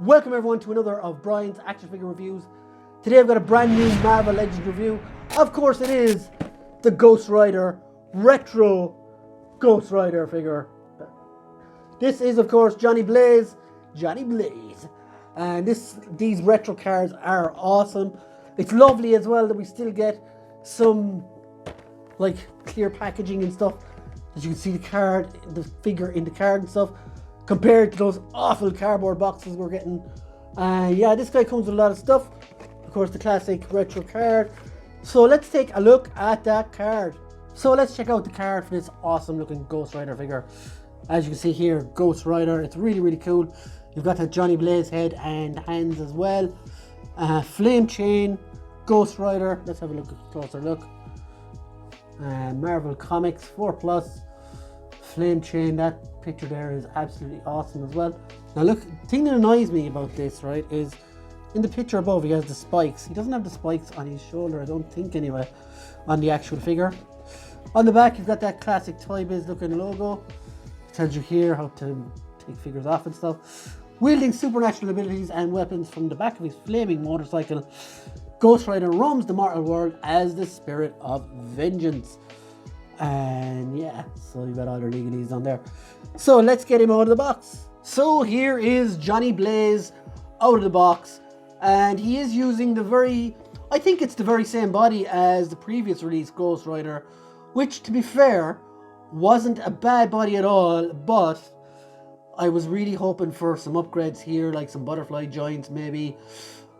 Welcome everyone to another of Brian's action figure reviews. Today I've got a brand new Marvel Legends review. Of course it is the Ghost Rider retro Ghost Rider figure. This is of course Johnny Blaze. And these retro cards are awesome. It's lovely as well that we still get some like clear packaging and stuff. As you can see the figure in the card and stuff, compared to those awful cardboard boxes we're getting. Yeah, this guy comes with a lot of stuff. Of course, the classic retro card. So let's take a look at that card. So let's check out the card for this awesome looking Ghost Rider figure. As you can see here, Ghost Rider, it's really cool. You've got that Johnny Blaze head and hands as well. Flame chain, Ghost Rider. Let's have a closer look. Marvel Comics 4+. Flame chain, that picture there is absolutely awesome as well. Now look, the thing that annoys me about this, right, is in the picture above he has the spikes. He doesn't have the spikes on his shoulder, I don't think anyway, on the actual figure. On the back you've got that classic Toy Biz looking logo. It tells you here how to take figures off and stuff. Wielding supernatural abilities and weapons from the back of his flaming motorcycle, Ghost Rider roams the mortal world as the spirit of vengeance. And yeah, so you've got all the legalese on there. So let's get him out of the box. So here is Johnny Blaze out of the box, and he is using I think it's the very same body as the previous release Ghost Rider, which to be fair wasn't a bad body at all, but I was really hoping for some upgrades here, like some butterfly joints maybe,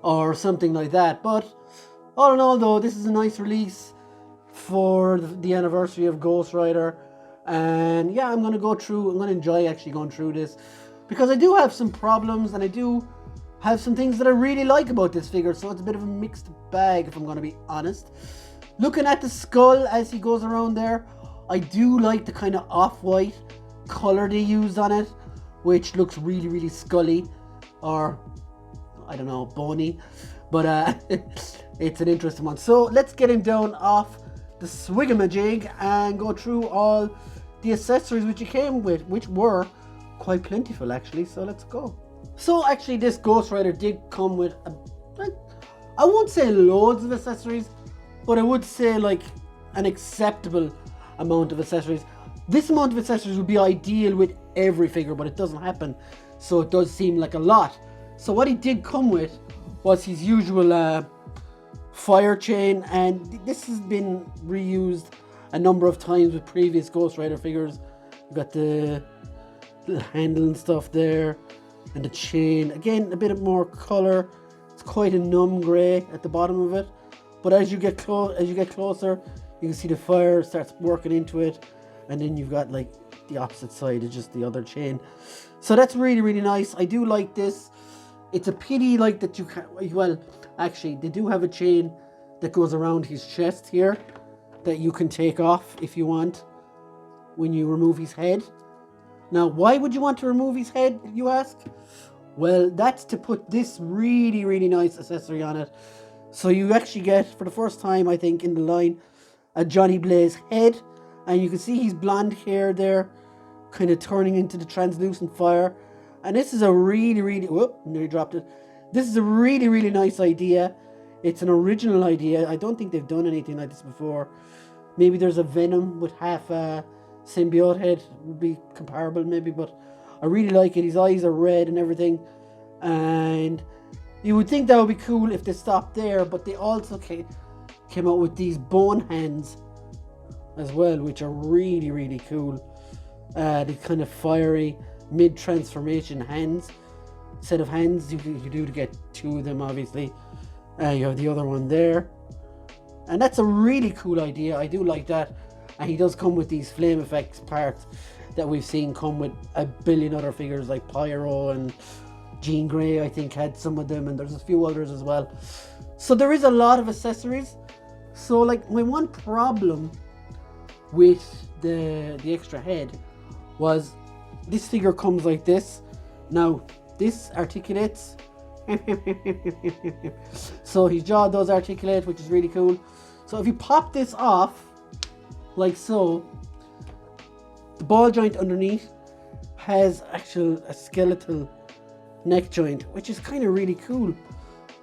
or something like that. But all in all though, this is a nice release for the anniversary of Ghost Rider. And yeah, I'm going to enjoy actually going through this, because I do have some problems and I do have some things that I really like about this figure, so it's a bit of a mixed bag if I'm going to be honest. Looking at the skull as he goes around there, I do like the kind of off-white color they used on it, which looks really scully, or I don't know, bony, but it's an interesting one. So let's get him down off the swiggamajig and go through all the accessories which he came with, which were quite plentiful actually. So let's go. So actually this Ghost Rider did come with I won't say loads of accessories, but I would say like an acceptable amount of accessories. This amount of accessories would be ideal with every figure, but it doesn't happen, so it does seem like a lot. So what he did come with was his usual fire chain, and this has been reused a number of times with previous Ghost Rider figures. You've got the little handle and stuff there, and the chain again, a bit more color. It's quite a numb grey at the bottom of it, but as you get closer, you can see the fire starts working into it, and then you've got like the opposite side is just the other chain. So that's really nice. I do like this. It's a pity like that you can, well actually they do have a chain that goes around his chest here that you can take off if you want when you remove his head. Now why would you want to remove his head, you ask? Well, that's to put this really nice accessory on it. So you actually get, for the first time I think in the line, a Johnny Blaze head, and you can see his blonde hair there kind of turning into the translucent fire. And this is a really whoop, nearly dropped it. This is a really nice idea. It's an original idea. I don't think they've done anything like this before. Maybe there's a Venom with half a symbiote head, would be comparable maybe, but I really like it. His eyes are red and everything, and you would think that would be cool if they stopped there, but they also came out with these bone hands as well, which are really cool. The kind of fiery mid-transformation hands, set of hands you do to get two of them obviously. You have the other one there, and that's a really cool idea. I do like that. And he does come with these flame effects parts that we've seen come with a billion other figures, like Pyro and Jean Grey I think had some of them, and there's a few others as well. So there is a lot of accessories. So like my one problem with the extra head was this figure comes like this. Now this articulates so his jaw does articulate, which is really cool. So if you pop this off like so, the ball joint underneath has a skeletal neck joint, which is kind of really cool.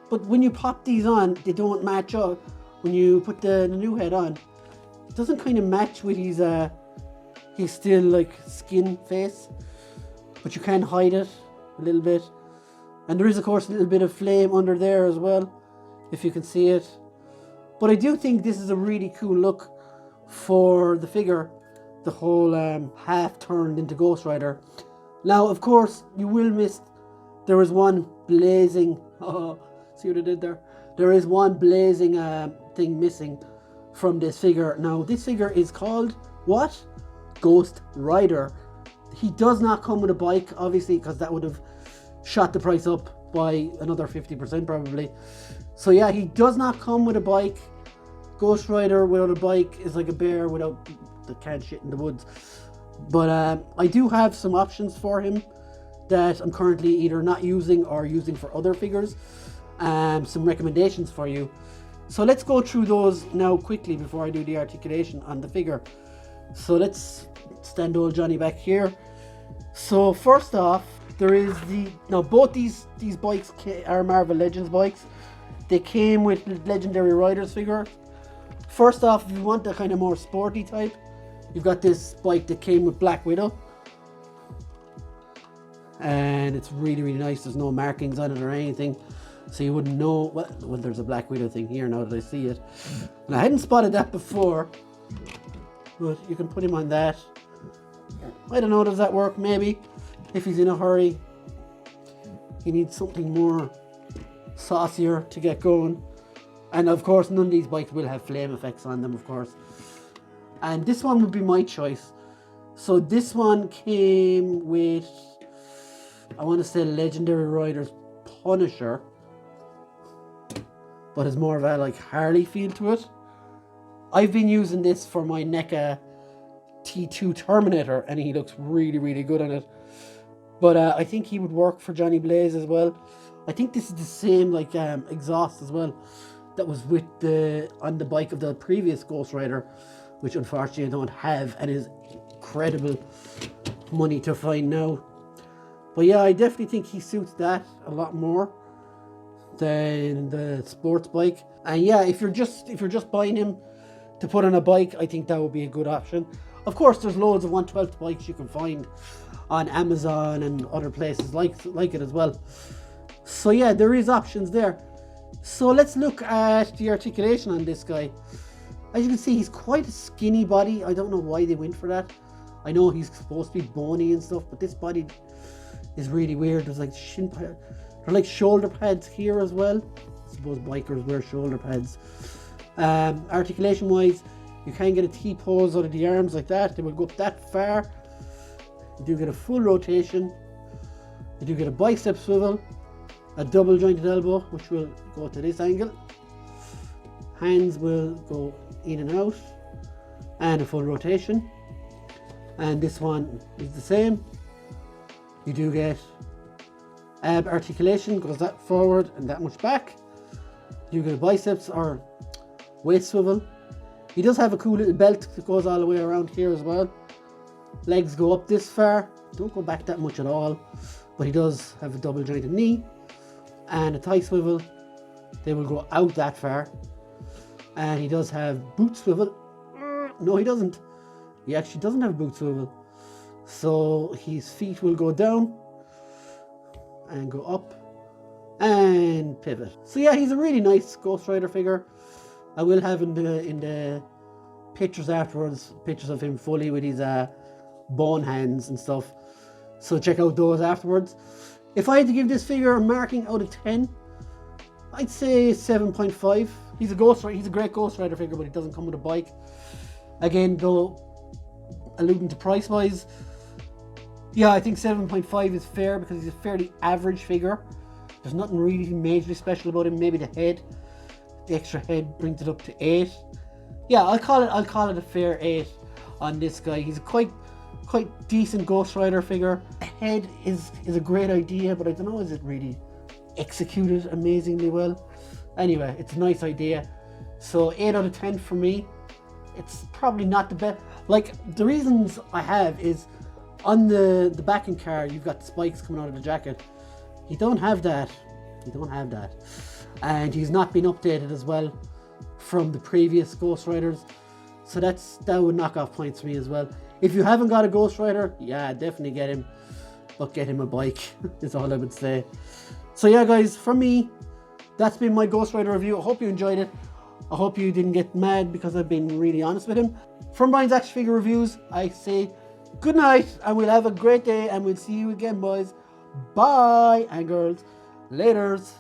But when you pop these on, they don't match up. When you put the new head on, it doesn't kind of match with his still like skin face, but you can hide it a little bit. And there is of course a little bit of flame under there as well, if you can see it. But I do think this is a really cool look for the figure, the whole half turned into Ghost Rider. Now of course you will miss, there is one blazing, oh, see what I did there? There is one blazing thing missing from this figure. Now this figure is called what? Ghost Rider. He does not come with a bike, obviously, because that would have shot the price up by another 50% probably. So yeah, he does not come with a bike. Ghost Rider without a bike is like a bear without the can't shit in the woods. But I do have some options for him that I'm currently either not using or using for other figures. Some recommendations for you. So let's go through those now quickly before I do the articulation on the figure. So let's stand old Johnny back here. So first off, there is both these bikes are Marvel Legends bikes. They came with Legendary Riders figure. First off, if you want the kind of more sporty type, you've got this bike that came with Black Widow. And it's really, really nice. There's no markings on it or anything, so you wouldn't know. Well, there's a Black Widow thing here now that I see it. And I hadn't spotted that before, but you can put him on that. I don't know, does that work? Maybe. If he's in a hurry, he needs something more saucier to get going. And of course, none of these bikes will have flame effects on them, of course. And this one would be my choice. So this one came with, I want to say, Legendary Riders Punisher, but it's more of a like Harley feel to it. I've been using this for my NECA T2 Terminator, and he looks really, really good on it. But I think he would work for Johnny Blaze as well. I think this is the same like exhaust as well that was with on the bike of the previous Ghost Rider, which unfortunately I don't have and is incredible money to find now. But yeah, I definitely think he suits that a lot more than the sports bike. And yeah, if you're just buying him to put on a bike, I think that would be a good option. Of course, there's loads of 1/12 bikes you can find on Amazon and other places like it as well. So yeah, there is options there. So let's look at the articulation on this guy. As you can see, he's quite a skinny body. I don't know why they went for that. I know he's supposed to be bony and stuff, but this body is really weird. There's like shin pads, they're like shoulder pads here as well. I suppose bikers wear shoulder pads. Articulation wise, you can get a T-pose out of the arms like that. They will go up that far. You do get a full rotation. You do get a bicep swivel, a double jointed elbow, which will go to this angle. Hands will go in and out, and a full rotation. And this one is the same. You do get ab articulation, goes that forward and that much back. You get a biceps or waist swivel. He does have a cool little belt that goes all the way around here as well. Legs go up this far, don't go back that much at all, but he does have a double jointed knee and a thigh swivel. They will go out that far. And he does have boot swivel. No, he doesn't. He actually doesn't have boot swivel. So his feet will go down and go up and pivot. So yeah, he's a really nice Ghost Rider figure. I will have in the pictures afterwards, pictures of him fully with his bone hands and stuff. So check out those afterwards. If I had to give this figure a marking out of 10, I'd say 7.5. He's a great Ghost Rider figure, but he doesn't come with a bike. Again, though, alluding to price wise, yeah, I think 7.5 is fair because he's a fairly average figure. There's nothing really majorly special about him. Maybe the head, the extra head brings it up to 8. Yeah, I'll call it a fair 8 on this guy. He's a quite decent Ghost Rider figure. The head is a great idea, but I don't know, is it really executed amazingly well? Anyway, it's a nice idea. So 8 out of 10 for me. It's probably not the best. Like, the reasons I have is on the backing car, you've got the spikes coming out of the jacket. You don't have that. You don't have that. And he's not been updated as well from the previous Ghost Riders. So that would knock off points for me as well. If you haven't got a Ghost Rider, yeah, definitely get him. But get him a bike is all I would say. So yeah, guys, for me, that's been my Ghost Rider review. I hope you enjoyed it. I hope you didn't get mad because I've been really honest with him. From Brian's Action Figure Reviews, I say good night and we'll have a great day and we'll see you again, boys. Bye, and girls. Laters.